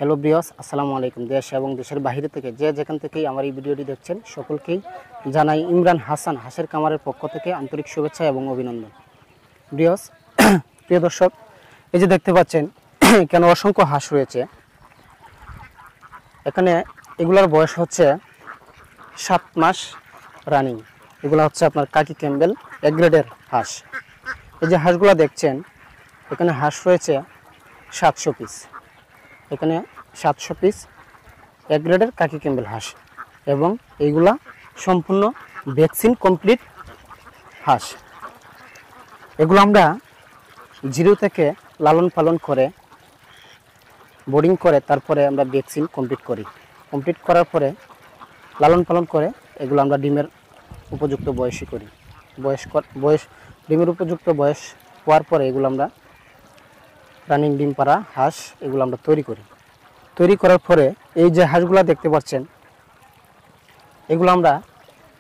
Hello ব্রিয়স, আসসালামু আলাইকুম। দেশ এবং দেশের বাইরে থেকে যে যেখান থেকেই আমার এই ভিডিওটি দেখছেন সকলকেই জানাই ইমরান হাসান হাঁসের কামারের পক্ষ থেকে আন্তরিক শুভেচ্ছা এবং অভিনন্দন। ব্রিয়স, প্রিয় দর্শক, এই যে দেখতে পাচ্ছেন কেন অসংখ্য হাঁস রয়েছে এখানে। এগুলোর বয়স হচ্ছে 7 মাস রানিং। এগুলো হচ্ছে আপনার কাকি ক্যাম্বেল এক গ্রেডের হাঁস। এই যে হাঁসগুলো দেখছেন এখানে হাঁস রয়েছে 700 পিস। এখানে 700 পিস এক গ্রেডের কাকি ক্যাম্বেল হাঁস এবং এইগুলা সম্পূর্ণ ভ্যাকসিন কমপ্লিট হাঁস। এগুলো আমরা জিরো থেকে লালন পালন করে বোর্ডিং করে তারপরে আমরা ভ্যাকসিন কমপ্লিট করার পরে লালন পালন করে এগুলো আমরা ডিমের উপযুক্ত বয়সী করি। বয়স ডিমের উপযুক্ত বয়স হওয়ার পরে এগুলো আমরা রানিং ডিম পাড়া হাঁস এগুলো আমরা তৈরি করার পরে এই যে হাঁসগুলো দেখতে পাচ্ছেন এগুলো আমরা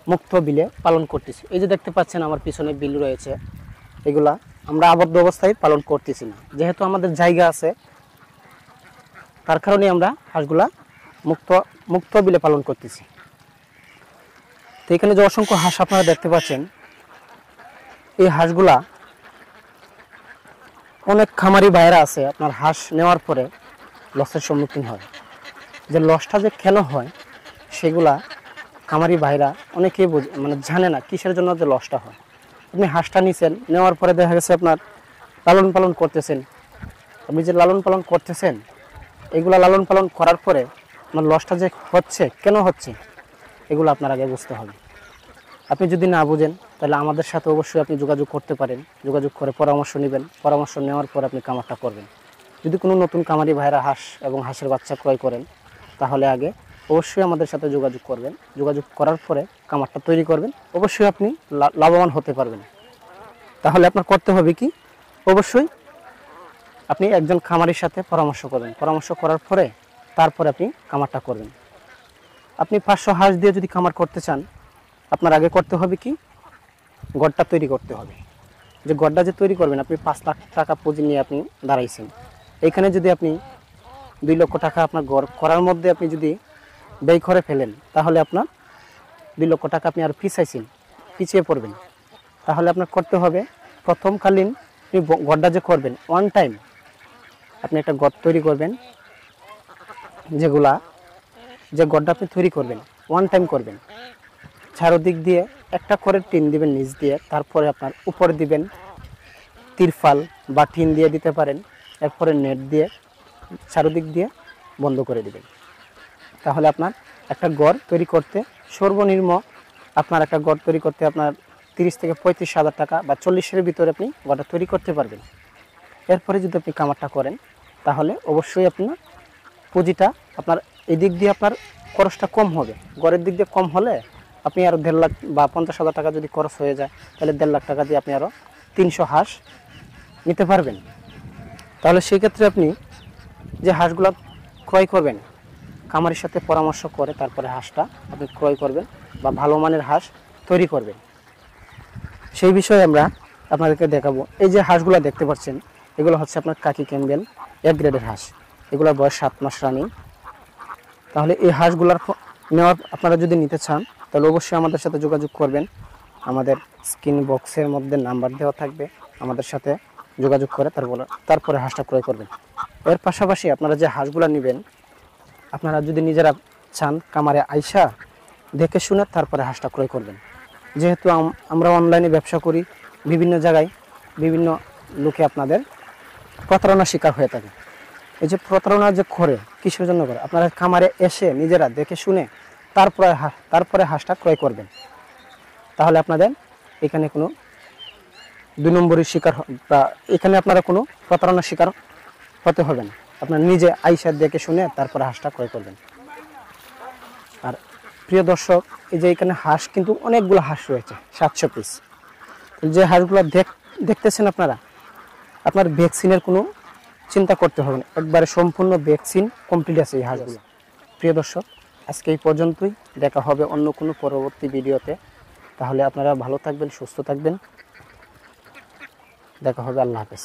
মুক্ত বিলে পালন করতেছি। এই যে দেখতে পাচ্ছেন আমার পিছনে বিল রয়েছে, এগুলা আমরা আবদ্ধ অবস্থায় পালন করতেছি না, যেহেতু আমাদের জায়গা আছে তার কারণে আমরা হাঁসগুলা মুক্ত বিলে পালন করতেছি। তো এখানে যে অসংখ্য হাঁস আপনারা দেখতে পাচ্ছেন এই হাঁসগুলা অনেক খামারি ভাইরা আছে আপনার হাঁস নেওয়ার পরে লসের সম্মুখীন হয়। যে লসটা যে কেন হয় সেগুলা খামারি ভাইরা অনেকেই জানে না কিসের জন্য যে লসটা হয়। আপনি হাঁসটা নিছেন, নেওয়ার পরে দেখা গেছে আপনার লালন পালন করতেছেন। আপনি যে লালন পালন করতেছেন এগুলা লালন পালন করার পরে আপনার লসটা যে হচ্ছে কেন হচ্ছে এগুলো আপনার আগে বুঝতে হবে। আপনি যদি না বুঝেন তাহলে আমাদের সাথে অবশ্যই আপনি যোগাযোগ করতে পারেন। যোগাযোগ করে পরামর্শ নেবেন। পরামর্শ নেওয়ার পর আপনি কামারটা করবেন। যদি কোনো নতুন কামারি ভাইরা হাঁস এবং হাঁসের বাচ্চা ক্রয় করেন তাহলে আগে অবশ্যই আমাদের সাথে যোগাযোগ করবেন। যোগাযোগ করার পরে কামারটা তৈরি করবেন, অবশ্যই আপনি লাভবান হতে পারবেন। তাহলে আপনার করতে হবে কি, অবশ্যই আপনি একজন খামারির সাথে পরামর্শ করবেন। পরামর্শ করার পরে তারপরে আপনি কামারটা করবেন। আপনি 500 হাঁস দিয়ে যদি কামার করতে চান আপনার আগে করতে হবে কি, গড়টা তৈরি করতে হবে। যে গড়টা যে তৈরি করবেন আপনি 5 লাখ টাকা পুঁজি নিয়ে আপনি দাঁড়াইছেন, এইখানে যদি আপনি 2 লক্ষ টাকা আপনার গড় করার মধ্যে আপনি যদি ব্যয় করে ফেলেন তাহলে আপনার 2 লক্ষ টাকা আপনি আর পিছিয়ে পড়বেন। তাহলে আপনার করতে হবে প্রথমকালীন আপনি গড়টা যে করবেন ওয়ান টাইম আপনি একটা গড় তৈরি করবেন। যে গড়টা আপনি তৈরি করবেন ওয়ান টাইম করবেন। চারদিক দিয়ে একটা করে টিন দিবেন নিচ দিয়ে, তারপরে আপনার উপরে দিবেন তিরপাল বা টিন দিয়ে দিতে পারেন, এরপরে নেট দিয়ে চারদিক দিয়ে বন্ধ করে দিবেন। তাহলে আপনার একটা গড় তৈরি করতে সর্বনিম্ন আপনার 30 থেকে 35 হাজার টাকা বা 40-এর ভিতরে আপনি গড়টা তৈরি করতে পারবেন। এরপরে যদি আপনি কামারটা করেন তাহলে অবশ্যই আপনার পুঁজিটা আপনার এই দিক দিয়ে আপনার খরচটা কম হবে। গড়ের দিক দিয়ে কম হলে আপনি আরও 1.5 লাখ বা 50,000 টাকা যদি খরচ হয়ে যায় তাহলে 1.5 লাখ টাকা দিয়ে আপনি আরও 300 হাঁস নিতে পারবেন। তাহলে সেই ক্ষেত্রে আপনি যে হাঁসগুলো ক্রয় করবেন খামারের সাথে পরামর্শ করে তারপরে হাঁসটা আপনি ক্রয় করবেন বা ভালো মানের হাঁস তৈরি করবেন। সেই বিষয়ে আমরা আপনাদেরকে দেখাবো। এই যে হাঁসগুলো দেখতে পাচ্ছেন এগুলো হচ্ছে আপনার কাকি ক্যাম্বেল এক গ্রেডের হাঁস। এগুলোর বয়স 7 মাস রানিং। তাহলে এই হাঁসগুলার আপনারা যদি নিতে চান তাহলে অবশ্যই আমাদের সাথে যোগাযোগ করবেন। আমাদের স্ক্রিন বক্সের মধ্যে নাম্বার দেওয়া থাকবে, আমাদের সাথে যোগাযোগ করে তারপরে হাঁসটা ক্রয় করবেন। এর পাশাপাশি আপনারা যে হাঁসগুলো নেবেন আপনারা যদি নিজেরা চান কামারে আইসা দেখে শুনে তারপরে হাঁসটা ক্রয় করবেন। যেহেতু আমরা অনলাইনে ব্যবসা করি, বিভিন্ন জায়গায় বিভিন্ন লোকে আপনাদের প্রতারণার শিকার হয়ে থাকে। এই যে প্রতারণা যে করে কিসের জন্য করে, আপনারা খামারে এসে নিজেরা দেখে শুনে তারপরে হাঁসটা ক্রয় করবেন। তাহলে আপনাদের এখানে কোনো 2 নম্বরের শিকার বা এখানে আপনারা কোনো প্রতারণার শিকার হতে হবে না। আপনার নিজে আইসা দেখে শুনে তারপরে হাঁসটা ক্রয় করবেন। আর প্রিয় দর্শক, এই যে এখানে হাঁস কিন্তু অনেকগুলো হাঁস রয়েছে 700 পিস। যে হাঁসগুলো দেখতেছেন আপনার ভ্যাকসিনের কোনো চিন্তা করতে হবে না, একবারে সম্পূর্ণ ভ্যাকসিন কমপ্লিট আছে এই হাঁসগুলো। প্রিয় দর্শক, আজকে এই পর্যন্তই, দেখা হবে অন্য কোনো পরবর্তী ভিডিওতে। তাহলে আপনারা ভালো থাকবেন, সুস্থ থাকবেন, দেখা হবে। আল্লাহ হাফেজ।